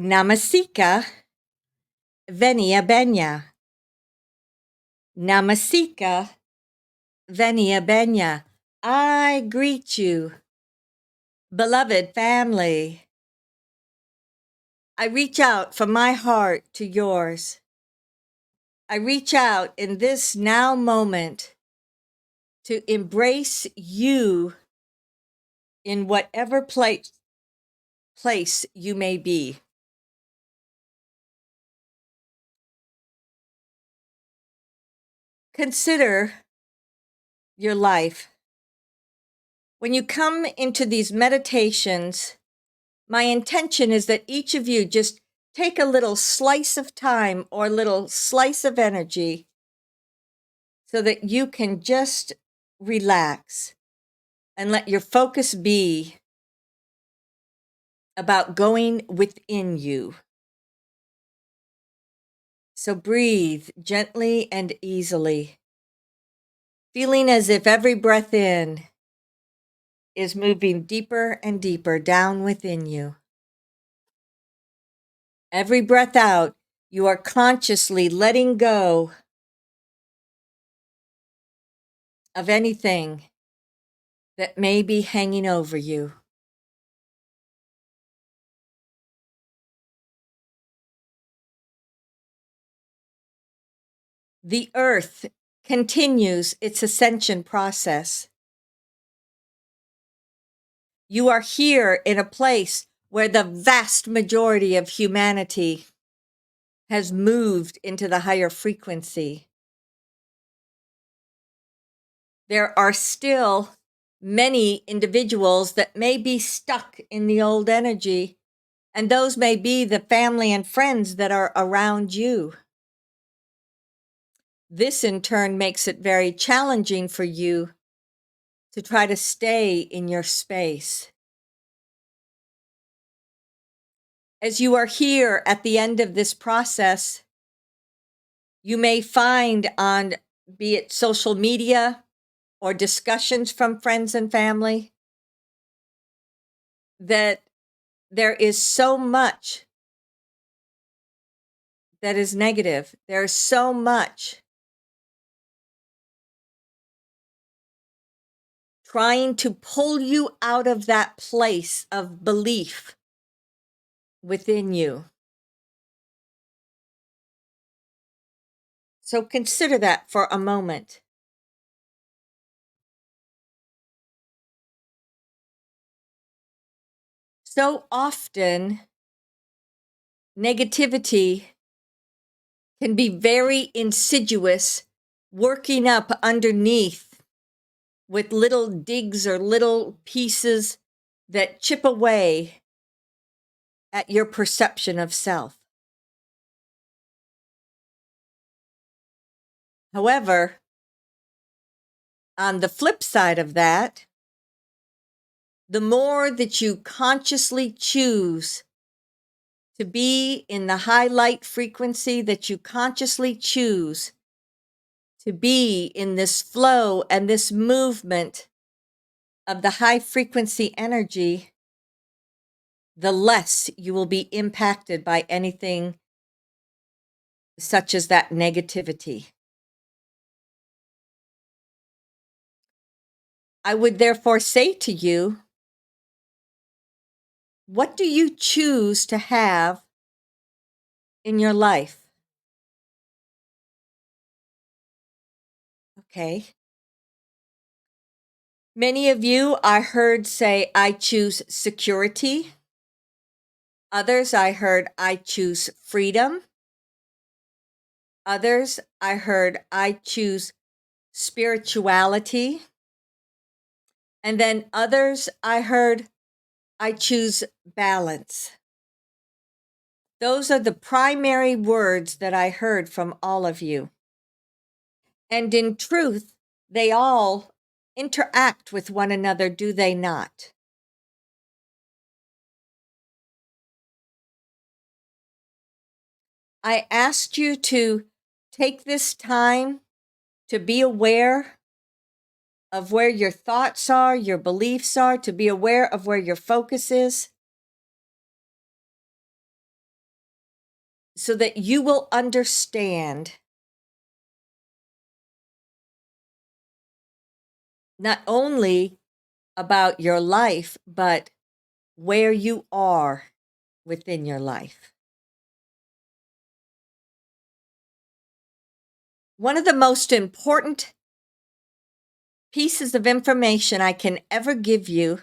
Namasika venia benya. Namasika venia benya. I greet you, beloved family. I reach out from my heart to yours. I reach out in this now moment to embrace you in whatever place you may be. Consider your life. When you come into these meditations, my intention is that each of you just take a little slice of time or a little slice of energy so that you can just relax and let your focus be about going within you. So breathe gently and easily, feeling as if every breath in is moving deeper and deeper down within you. Every breath out, you are consciously letting go of anything that may be hanging over you. The earth continues its ascension process. You are here in a place where the vast majority of humanity has moved into the higher frequency. There are still many individuals that may be stuck in the old energy, and those may be the family and friends that are around you. This in turn makes it very challenging for you to try to stay in your space. As you are here at the end of this process, you may find on, be it social media or discussions from friends and family, that there is so much that is negative. There's so much trying to pull you out of that place of belief within you. So consider that for a moment. So often, negativity can be very insidious, working up underneath with little digs or little pieces that chip away at your perception of self. However, on the flip side of that, the more that you consciously choose to be in the high light frequency, that you consciously choose to be in this flow and this movement of the high frequency energy, the less you will be impacted by anything such as that negativity. I would therefore say to you, what do you choose to have in your life? Okay. Many of you I heard say, I choose security. Others I heard, I choose freedom. Others I heard, I choose spirituality. And then others I heard, I choose balance. Those are the primary words that I heard from all of you. And in truth, they all interact with one another, do they not? I asked you to take this time to be aware of where your thoughts are, your beliefs are, to be aware of where your focus is. so that you will understand not only about your life, but where you are within your life. One of the most important pieces of information I can ever give you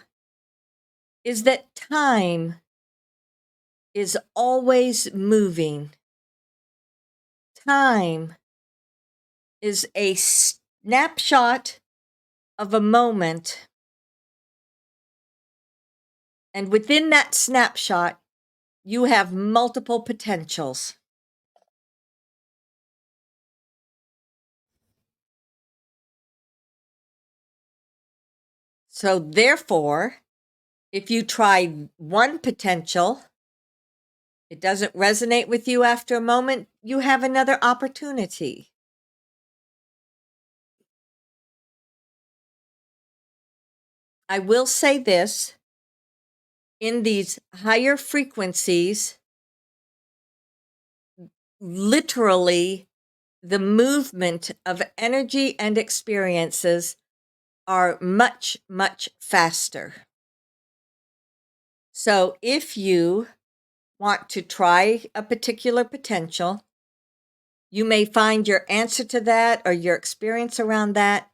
is that time is always moving. Time is a snapshot of a moment, and within that snapshot, you have multiple potentials. So, therefore, if you try one potential, it doesn't resonate with you after a moment, you have another opportunity. I will say this, in these higher frequencies, literally, the movement of energy and experiences are much, much faster. So if you want to try a particular potential, you may find your answer to that or your experience around that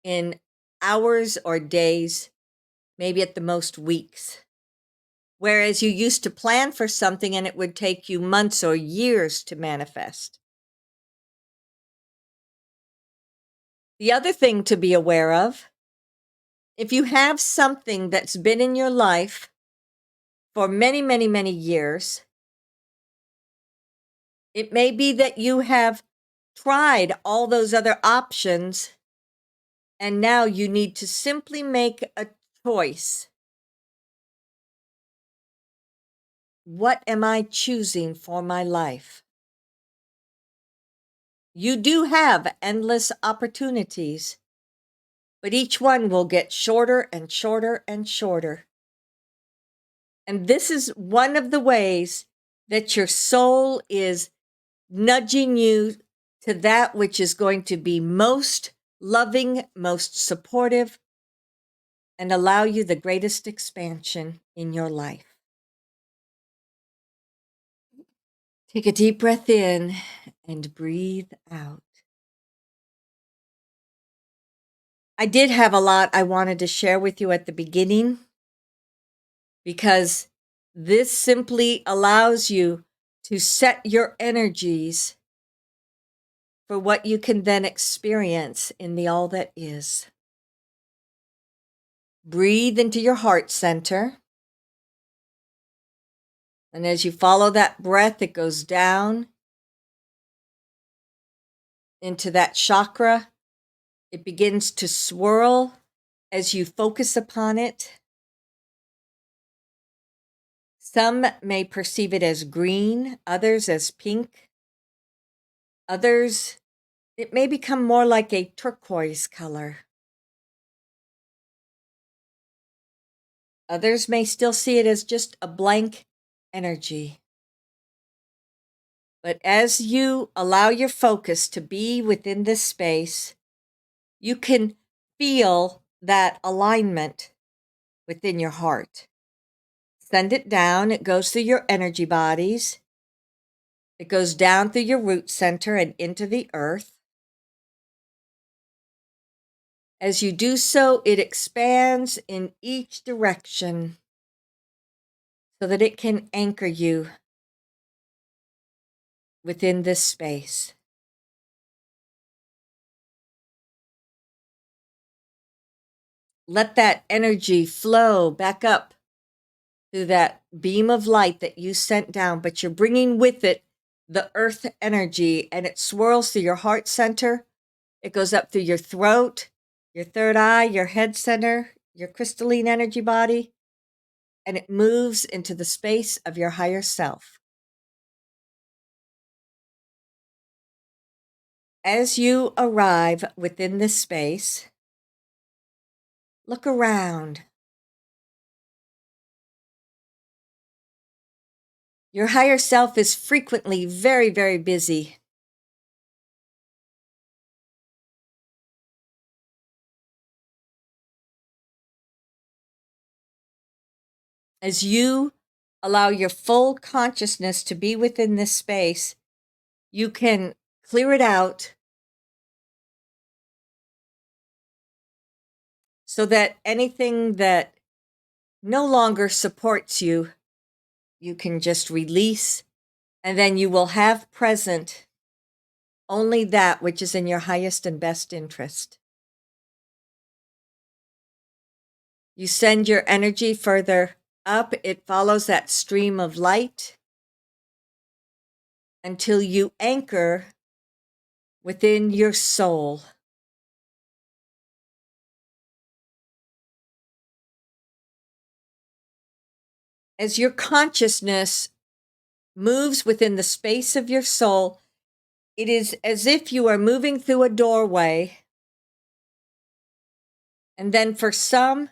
in hours or days, maybe at the most weeks. Whereas you used to plan for something and it would take you months or years to manifest. The other thing to be aware of, if you have something that's been in your life for many, many, many years, it may be that you have tried all those other options and now you need to simply make a choice. What am I choosing for my life? You do have endless opportunities, but each one will get shorter and shorter and shorter. And this is one of the ways that your soul is nudging you to that which is going to be most loving, most supportive, and allow you the greatest expansion in your life. Take a deep breath in and breathe out. I did have a lot I wanted to share with you at the beginning because this simply allows you to set your energies for what you can then experience in the all that is. Breathe into your heart center. And as you follow that breath, it goes down into that chakra. It begins to swirl as you focus upon it. Some may perceive it as green, others as pink. Others, it may become more like a turquoise color. Others may still see it as just a blank energy. But as you allow your focus to be within this space, you can feel that alignment within your heart. Send it down. It goes through your energy bodies. It goes down through your root center and into the earth. As you do so, it expands in each direction so that it can anchor you within this space. Let that energy flow back up through that beam of light that you sent down, but you're bringing with it the earth energy, and it swirls through your heart center. It goes up through your throat, your third eye, your head center, your crystalline energy body, and it moves into the space of your higher self. As you arrive within this space, look around. Your higher self is frequently very, very busy. As you allow your full consciousness to be within this space, you can clear it out so that anything that no longer supports you, you can just release, and then you will have present only that which is in your highest and best interest. You send your energy further up, it follows that stream of light until you anchor within your soul. As your consciousness moves within the space of your soul, it is as if you are moving through a doorway. And then for some,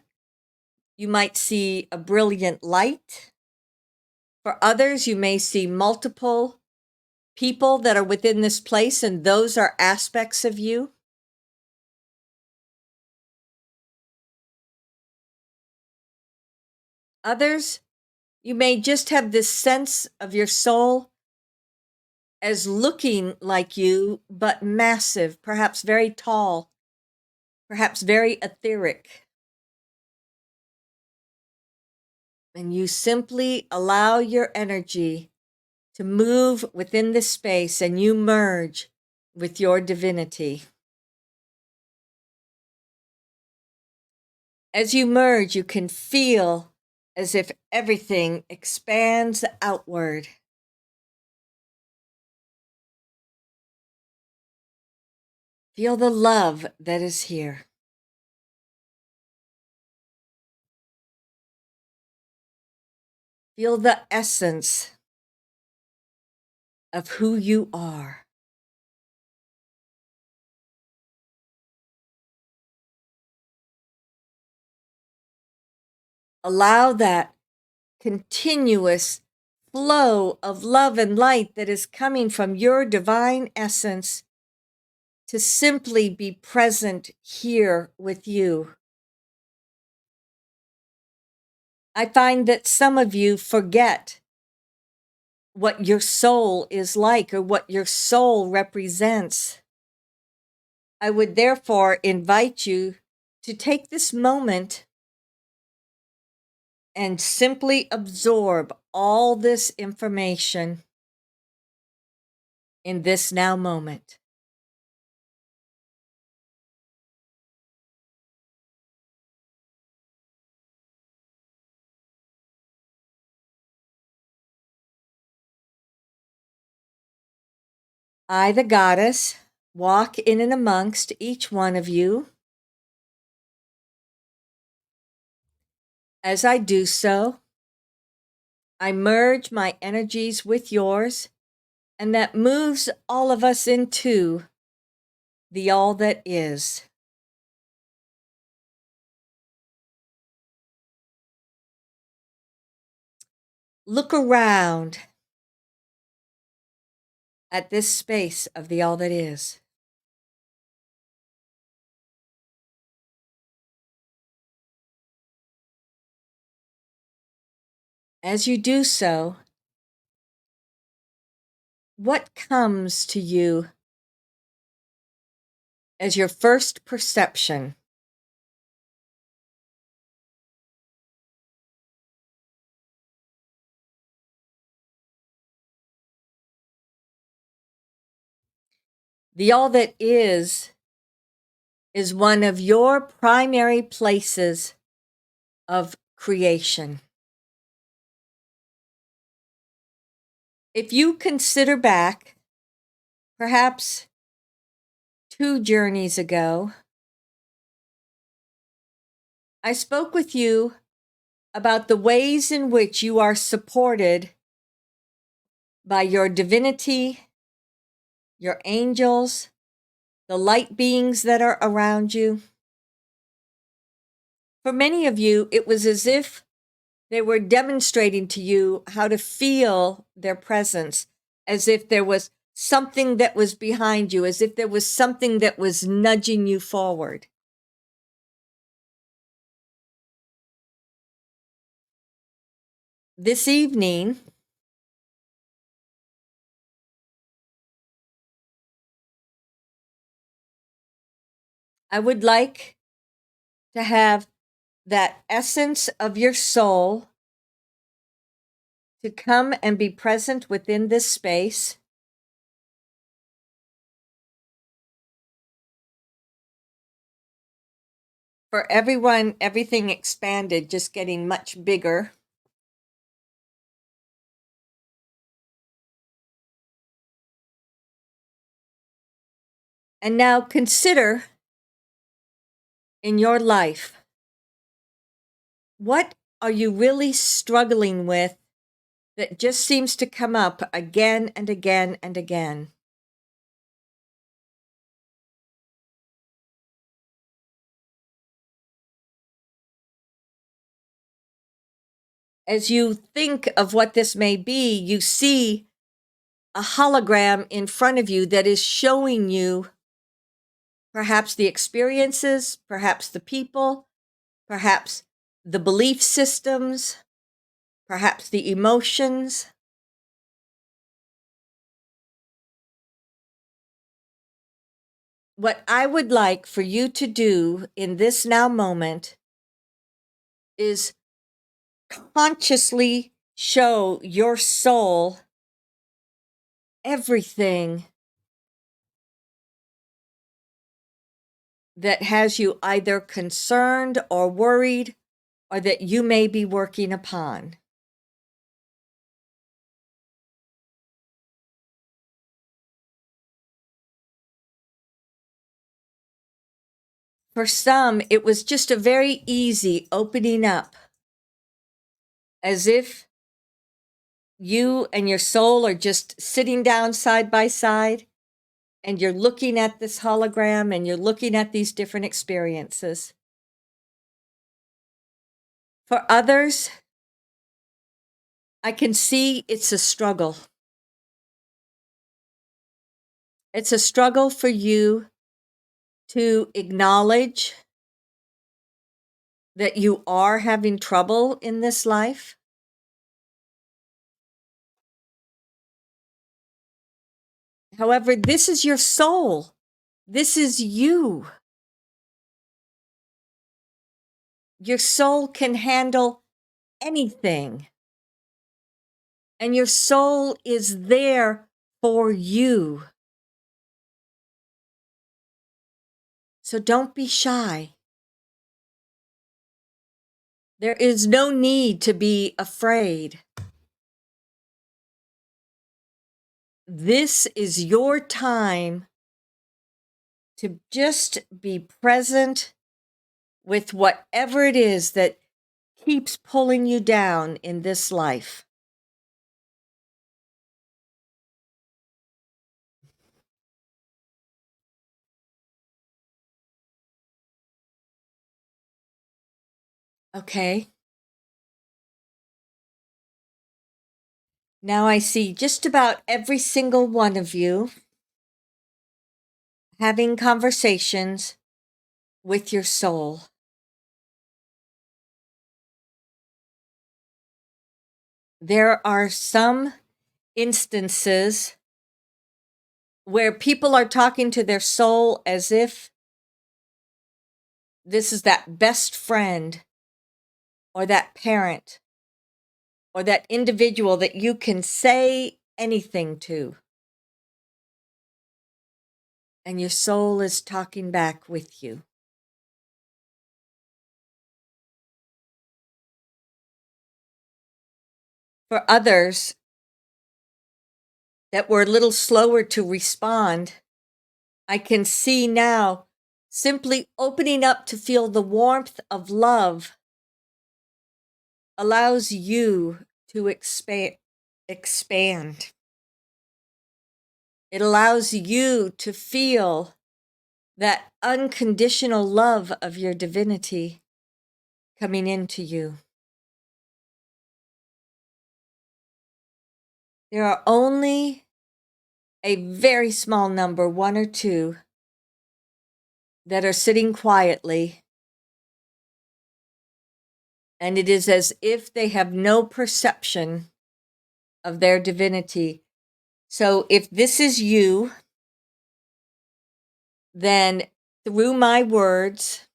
you might see a brilliant light. For others, you may see multiple people that are within this place, and those are aspects of you. Others, you may just have this sense of your soul as looking like you, but massive, perhaps very tall, perhaps very etheric. And you simply allow your energy to move within this space, and you merge with your divinity. As you merge, you can feel as if everything expands outward. Feel the love that is here. Feel the essence of who you are. Allow that continuous flow of love and light that is coming from your divine essence to simply be present here with you. I find that some of you forget what your soul is like or what your soul represents. I would therefore invite you to take this moment and simply absorb all this information in this now moment. I, the goddess, walk in and amongst each one of you. As I do so, I merge my energies with yours, and that moves all of us into the all that is. Look around at this space of the all that is. As you do so, what comes to you as your first perception? The all that is one of your primary places of creation. If you consider back, perhaps 2 journeys ago, I spoke with you about the ways in which you are supported by your divinity, your angels, the light beings that are around you. For many of you, it was as if They were demonstrating to you how to feel their presence, as if there was something that was behind you, as if there was something that was nudging you forward. This evening, I would like to have that essence of your soul to come and be present within this space. For everyone, everything expanded, just getting much bigger. And now consider in your life, what are you really struggling with that just seems to come up again and again and again? As you think of what this may be, you see a hologram in front of you that is showing you perhaps the experiences, perhaps the people, perhaps the belief systems, perhaps the emotions. What I would like for you to do in this now moment is consciously show your soul everything that has you either concerned or worried or that you may be working upon. For some, it was just a very easy opening up, as if you and your soul are just sitting down side by side and you're looking at this hologram and you're looking at these different experiences. For others, I can see it's a struggle. It's a struggle for you to acknowledge that you are having trouble in this life. However, this is your soul. This is you. Your soul can handle anything. And your soul is there for you. So don't be shy. There is no need to be afraid. This is your time to just be present with whatever it is that keeps pulling you down in this life. Okay. Now I see just about every single one of you having conversations with your soul. There are some instances where people are talking to their soul as if this is that best friend or that parent or that individual that you can say anything to. And your soul is talking back with you. For others that were a little slower to respond, I can see now simply opening up to feel the warmth of love allows you to expand. It allows you to feel that unconditional love of your divinity coming into you. There are only a very small number, one or two, that are sitting quietly, and it is as if they have no perception of their divinity. So if this is you, then through my words,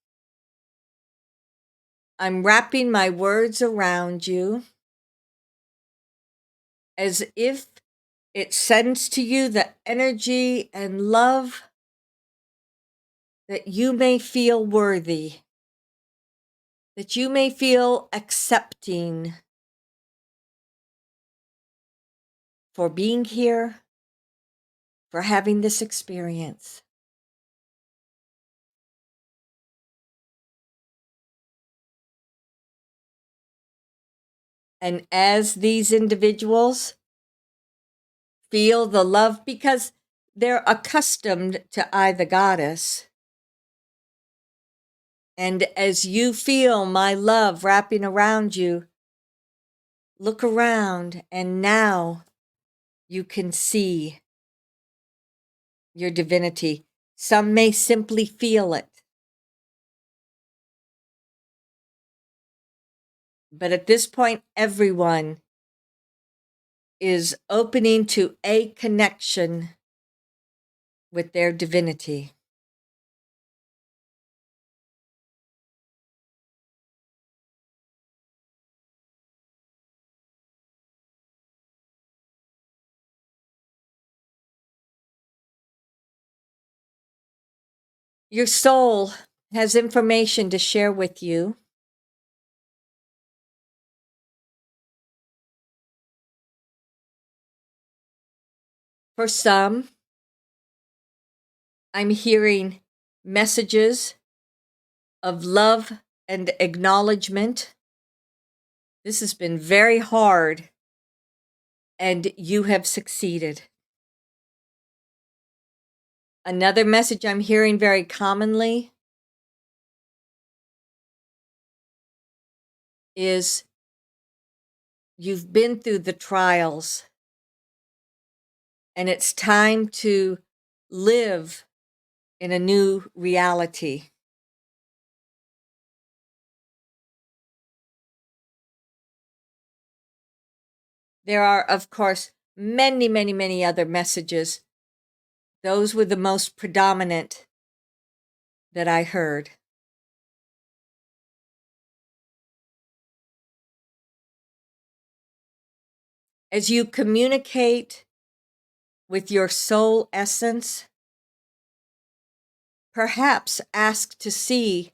I'm wrapping my words around you as if it sends to you the energy and love that you may feel worthy, that you may feel accepting for being here, for having this experience. And as these individuals feel the love, because they're accustomed to I, the goddess, and as you feel my love wrapping around you, look around, and now you can see your divinity. Some may simply feel it. But at this point, everyone is opening to a connection with their divinity. Your soul has information to share with you. For some, I'm hearing messages of love and acknowledgement. This has been very hard, and you have succeeded. Another message I'm hearing very commonly is you've been through the trials, and it's time to live in a new reality. There are, of course, many, many, many other messages. Those were the most predominant that I heard. As you communicate with your soul essence, perhaps ask to see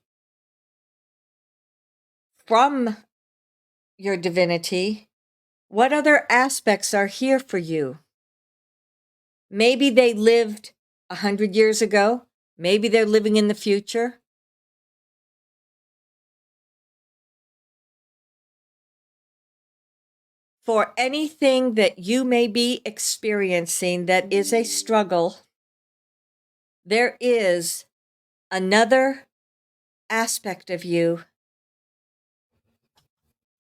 from your divinity what other aspects are here for you. Maybe they lived 100 years ago. Maybe they're living in the future. For anything that you may be experiencing that is a struggle, there is another aspect of you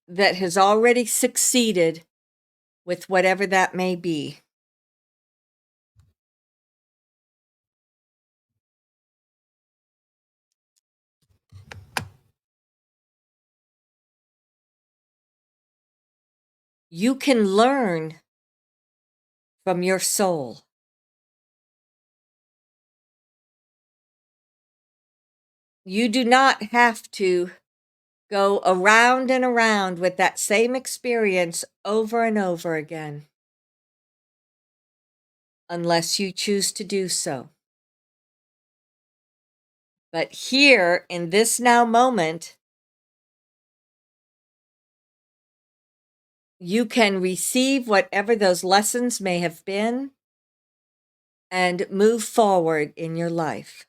that has already succeeded with whatever that may be. You can learn from your soul. You do not have to go around and around with that same experience over and over again, unless you choose to do so. But here, in this now moment, you can receive whatever those lessons may have been and move forward in your life.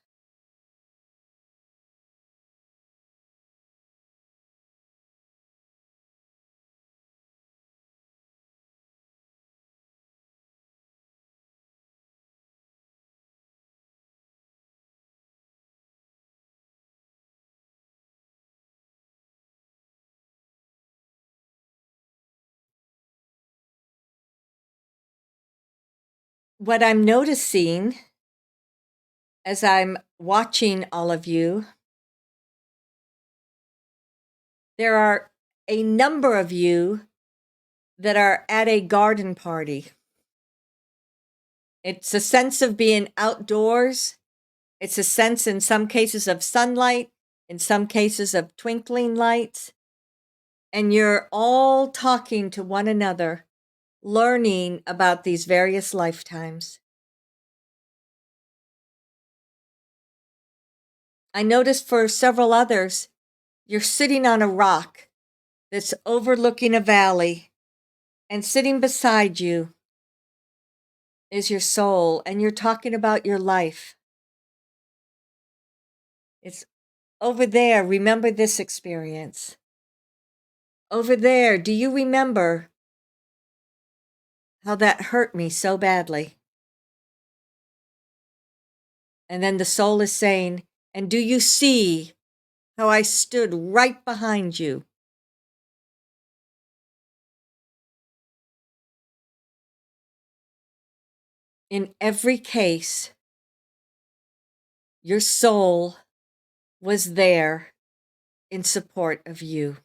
what I'm noticing as I'm watching all of you, there are a number of you that are at a garden party. It's a sense of being outdoors. It's a sense, in some cases, of sunlight, in some cases, of twinkling lights. And you're all talking to one another, learning about these various lifetimes. I noticed for several others, you're sitting on a rock that's overlooking a valley, and sitting beside you is your soul, and you're talking about your life. It's over there. Remember this experience. Over there, do you remember how that hurt me so badly? And then the soul is saying, and do you see how I stood right behind you? In every case, your soul was there in support of you.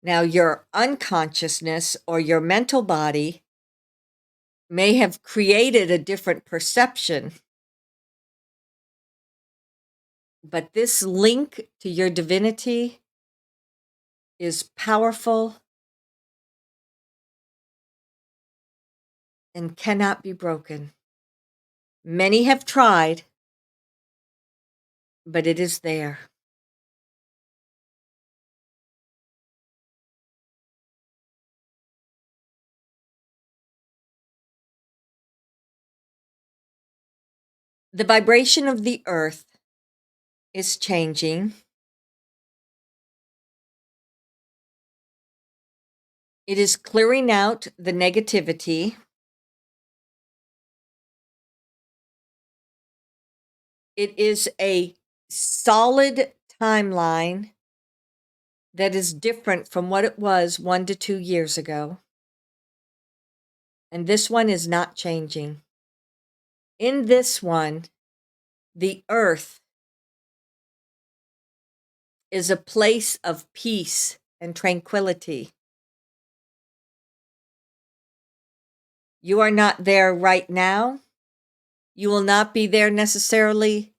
Now, your unconsciousness or your mental body may have created a different perception, but this link to your divinity is powerful and cannot be broken. Many have tried, but it is there. The vibration of the earth is changing. It is clearing out the negativity. It is a solid timeline that is different from what it was 1 to 2 years ago. And this one is not changing. In this one, the earth is a place of peace and tranquility. You are not there right now. You will not be there necessarily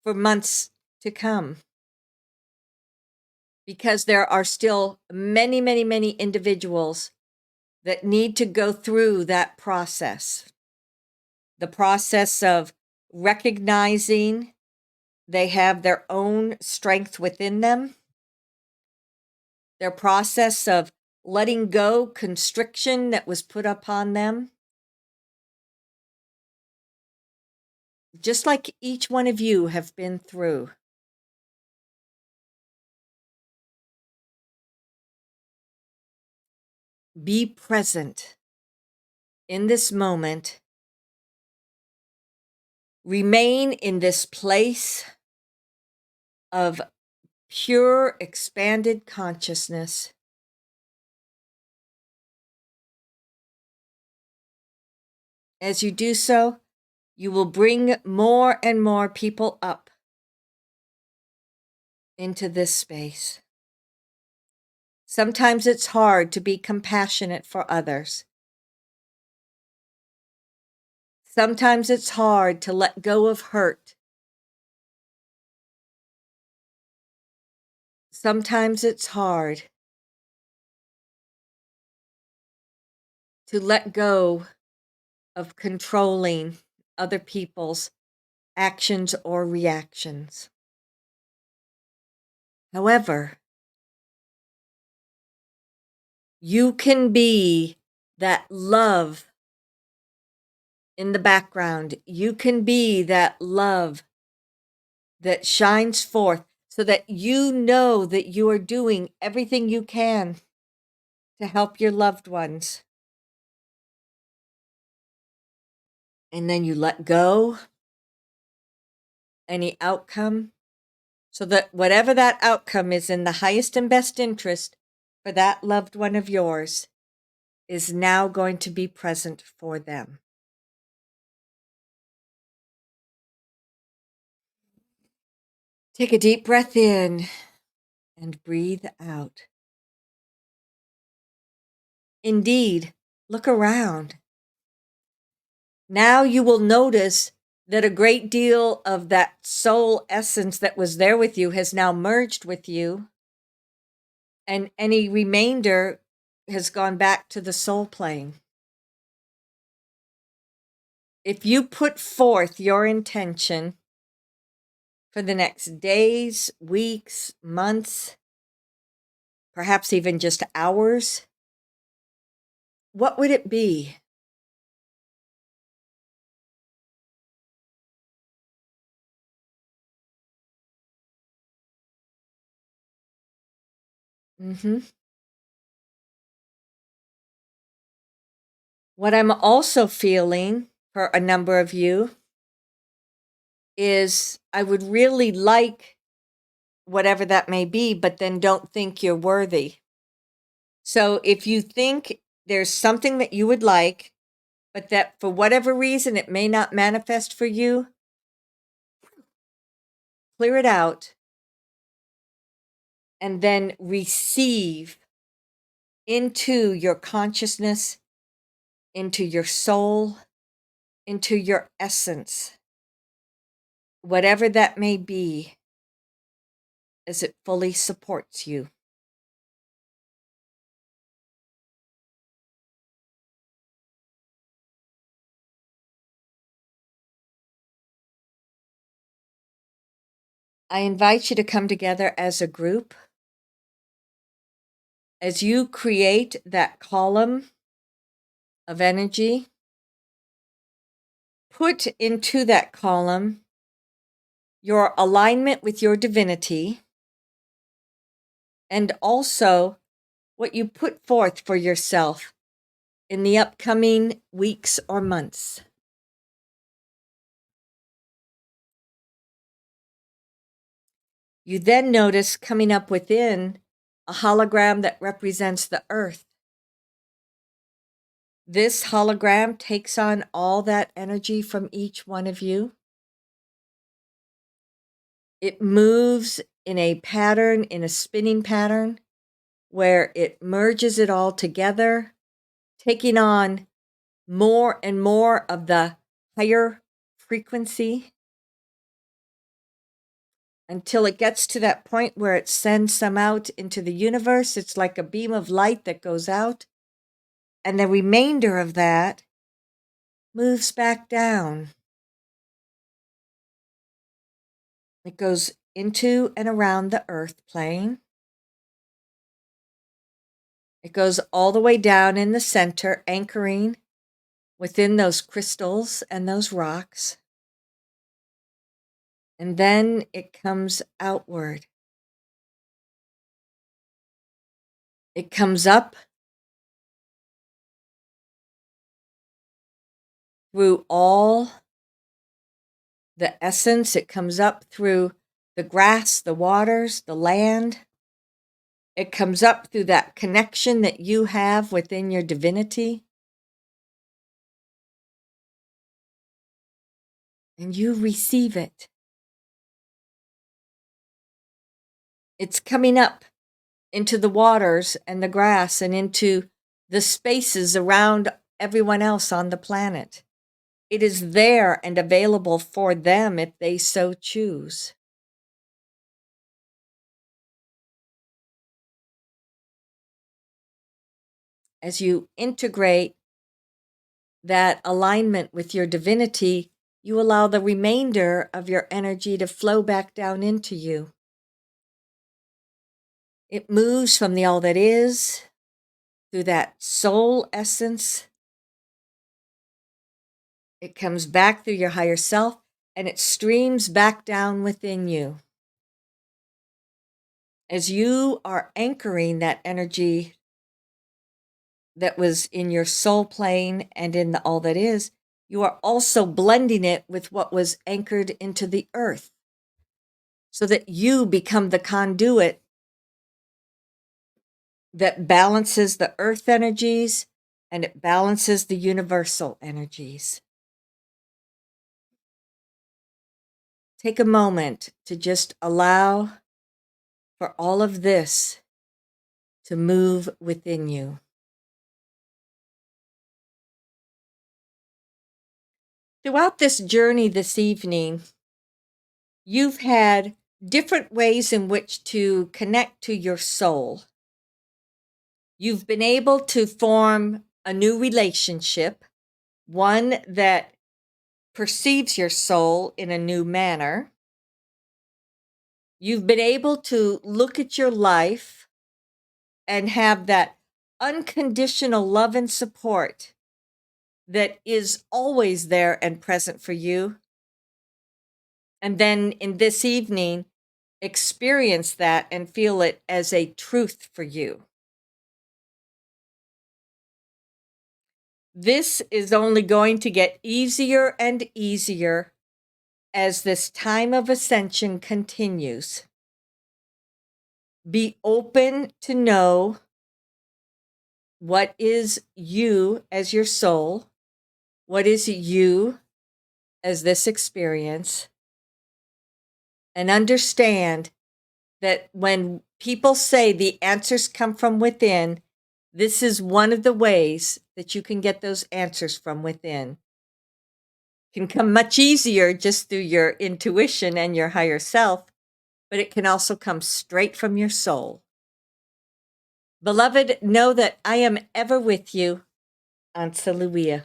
for months to come, because there are still many, many, many individuals that need to go through that process. The process of recognizing they have their own strength within them. Their process of letting go constriction that was put upon them. Just like each one of you have been through. Be present in this moment. Remain in this place of pure, expanded consciousness. As you do so, you will bring more and more people up into this space. Sometimes it's hard to be compassionate for others. Sometimes it's hard to let go of hurt. Sometimes it's hard to let go of controlling other people's actions or reactions. However, you can be that love in the background. You can be that love that shines forth so that you know that you are doing everything you can to help your loved ones. And then you let go any outcome so that whatever that outcome is in the highest and best interest for that loved one of yours, is now going to be present for them. Take a deep breath in and breathe out. Indeed, look around. Now you will notice that a great deal of that soul essence that was there with you has now merged with you, and any remainder has gone back to the soul plane. If you put forth your intention for the next days, weeks, months, perhaps even just hours, what would it be? What I'm also feeling for a number of you is I would really like whatever that may be, but then don't think you're worthy. So if you think there's something that you would like, but that for whatever reason it may not manifest for you, clear it out and then receive into your consciousness, into your soul, into your essence, whatever that may be, as it fully supports you. I invite you to come together as a group. As you create that column of energy, put into that column your alignment with your divinity and also what you put forth for yourself in the upcoming weeks or months. You then notice coming up within a hologram that represents the earth. This hologram takes on all that energy from each one of you. It moves in a pattern, in a spinning pattern, where it merges it all together, taking on more and more of the higher frequency until it gets to that point where it sends some out into the universe. It's like a beam of light that goes out, and the remainder of that moves back down. It goes into and around the earth plane. It goes all the way down in the center, anchoring within those crystals and those rocks. And then it comes outward. It comes up through all the essence. It comes up through the grass, the waters, the land. It comes up through that connection that you have within your divinity. And you receive it. It's coming up into the waters and the grass and into the spaces around everyone else on the planet. It is there and available for them if they so choose. As you integrate that alignment with your divinity, you allow the remainder of your energy to flow back down into you. It moves from the all that is through that soul essence. It comes back through your higher self, and it streams back down within you. As you are anchoring that energy that was in your soul plane and in the all that is, you are also blending it with what was anchored into the earth, so that you become the conduit that balances the earth energies and it balances the universal energies. Take a moment to just allow for all of this to move within you. Throughout this journey this evening, you've had different ways in which to connect to your soul. You've been able to form a new relationship, one that perceives your soul in a new manner. You've been able to look at your life and have that unconditional love and support that is always there and present for you. And then in this evening, experience that and feel it as a truth for you. This is only going to get easier and easier as this time of ascension continues. Be open to know what is you as your soul, what is you as this experience, and understand that when people say the answers come from within, this is one of the ways that you can get those answers from within. It can come much easier just through your intuition and your higher self, but it can also come straight from your soul. Beloved, know that I am ever with you. Ansa Luia.